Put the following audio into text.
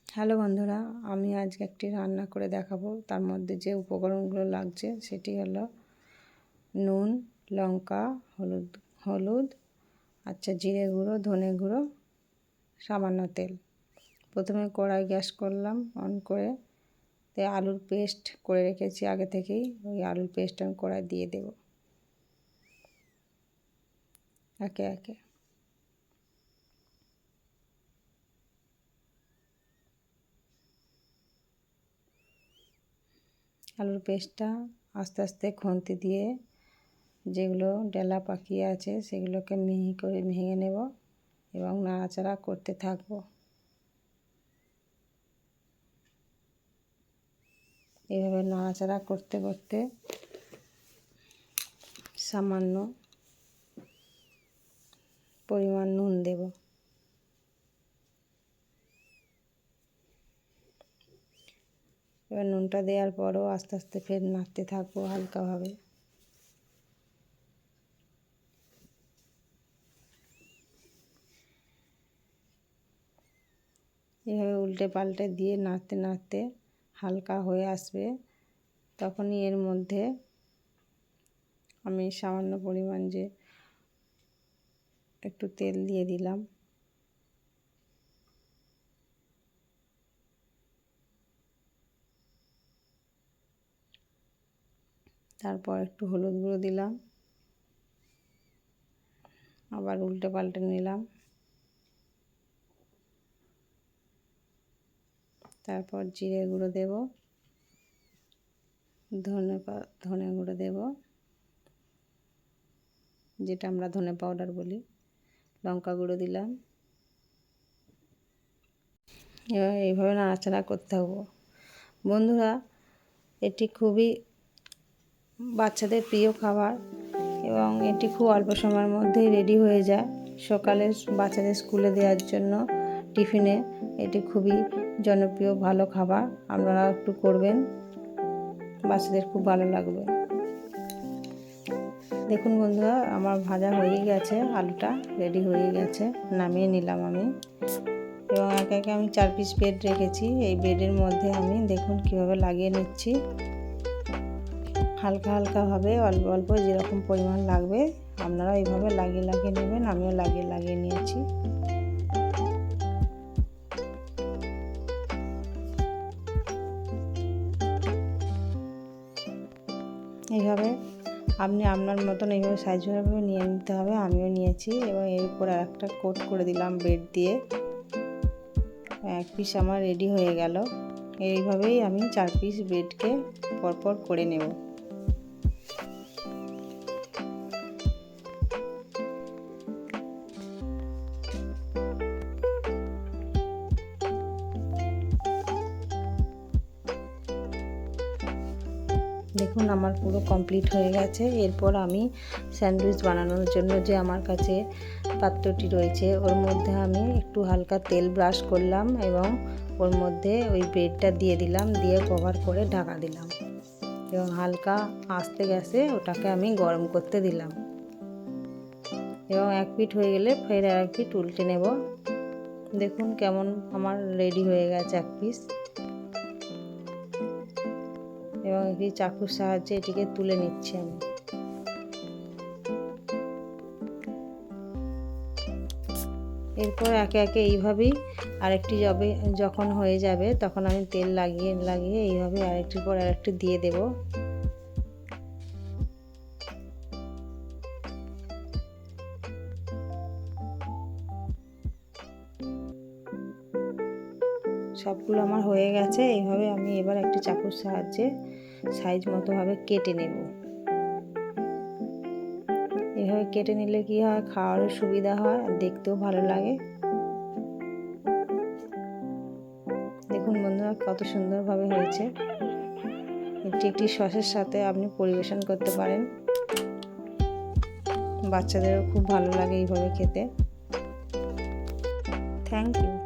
Hello বন্ধুরা, আমি আজকে একটি রান্না করে দেখাবো। তার মধ্যে যে উপকরণগুলো লাগছে সেটি হলো নুন, লঙ্কা, হলুদ, জিরে গুঁড়ো, ধনে গুঁড়ো, সামান্য তেল। প্রথমে কড়াই গ্যাস করলাম, অন করে আলুর পেস্ট করে রেখেছি আগে থেকেই। ওই আলুর পেস্ট আমি কড়াই দিয়ে দেব একে একে। আলুর পেস্টটা আস্তে আস্তে খুন্তি দিয়ে যেগুলো ডেলা পাকিয়ে আছে সেগুলোকে মিহি করে ভেঙে নেব এবং নাড়াচাড়া করতে থাকব। এইভাবে নাড়াচাড়া করতে করতে সামান্য পরিমাণ নুন দেব। এবার নুনটা দেওয়ার পরও আস্তে আস্তে ফের নাড়তে থাকবো হালকাভাবে। এভাবে উল্টে পাল্টে দিয়ে নাড়তে নাড়তে হালকা হয়ে আসবে, তখনই এর মধ্যে আমি সামান্য পরিমাণ যে একটু তেল দিয়ে দিলাম। তারপর একটু হলুদ গুঁড়ো দিলাম, আবার উল্টে পাল্টে নিলাম। তারপর জিরে গুঁড়ো দেব, ধনে গুঁড়ো দেব, যেটা আমরা ধনে পাউডার বলি, লঙ্কা গুঁড়ো দিলাম। এবার এইভাবে নাড়াচাড়া করতে হবে। বন্ধুরা, এটি খুবই বাচ্চাদের প্রিয় খাবার এবং এটি খুব অল্প সময়ের মধ্যেই রেডি হয়ে যায়। সকালে বাচ্চাদের স্কুলে দেওয়ার জন্য টিফিনে এটি খুবই জনপ্রিয় ভালো খাবার। আপনারা একটু করবেন, বাচ্চাদের খুব ভালো লাগবে। দেখুন বন্ধুরা, আমার ভাজা হয়ে গেছে, আলুটা রেডি হয়ে গেছে, নামিয়ে নিলাম আমি। এবং একে একে আমি 4 পিস ব্রেড রেখেছি। এই ব্রেডের মধ্যে আমি দেখুন কীভাবে লাগিয়ে নিচ্ছি। হালকা হালকাভাবে অল্প অল্প যেরকম পরিমাণ লাগবে আপনারা এইভাবে লাগিয়ে লাগিয়ে নেবেন। আমিও লাগিয়ে লাগিয়ে নিয়েছি। এইভাবে আপনি আপনার মতন এইভাবে সাইজভাবে নিয়ে নিতে হবে। আমিও নিয়েছি এবং এর উপর আর একটা কোট করে দিলাম ব্রেড দিয়ে। 1 পিস আমার রেডি হয়ে গেল। এইভাবেই আমি 4 পিস ব্রেডকে পরপর করে নেব। দেখুন আমার পুরো কমপ্লিট হয়ে গেছে। এরপর আমি স্যান্ডউইচ বানানোর জন্য যে আমার কাছে পাত্রটি রয়েছে ওর মধ্যে আমি একটু হালকা তেল ব্রাশ করলাম এবং ওর মধ্যে ওই ব্রেডটা দিয়ে দিলাম, দিয়ে কভার করে ঢাকা দিলাম এবং হালকা আস্তে গ্যাসে ওটাকে আমি গরম করতে দিলাম। এবং 1 পিঠ হয়ে গেলে ফের আর 1 পিঠ উল্টে নেব। দেখুন কেমন আমার রেডি হয়ে গেছে 1 পিস। এবং একটি চাকুর সাহায্যে এটিকে তুলে নিচ্ছি আমি। এরপর একে একে এইভাবেই আরেকটি যখন হয়ে যাবে তখন আমি তেল লাগিয়ে লাগিয়ে এইভাবে আরেকটির পর আরেকটি দিয়ে দেব। সবগুলো আমার হয়ে গেছে। এইভাবে আমি এবার একটি চাকুর সাহায্যে সাইজ মতোভাবে কেটে নেব। এভাবে কেটে নিলে কি হয়, খাওয়ারও সুবিধা হয় আর দেখতেও ভালো লাগে। দেখুন বন্ধুরা কত সুন্দরভাবে হয়েছে। এটি একটি সসের সাথে আপনি পরিবেশন করতে পারেন, বাচ্চাদেরও খুব ভালো লাগে এইভাবে খেতে। Thank you.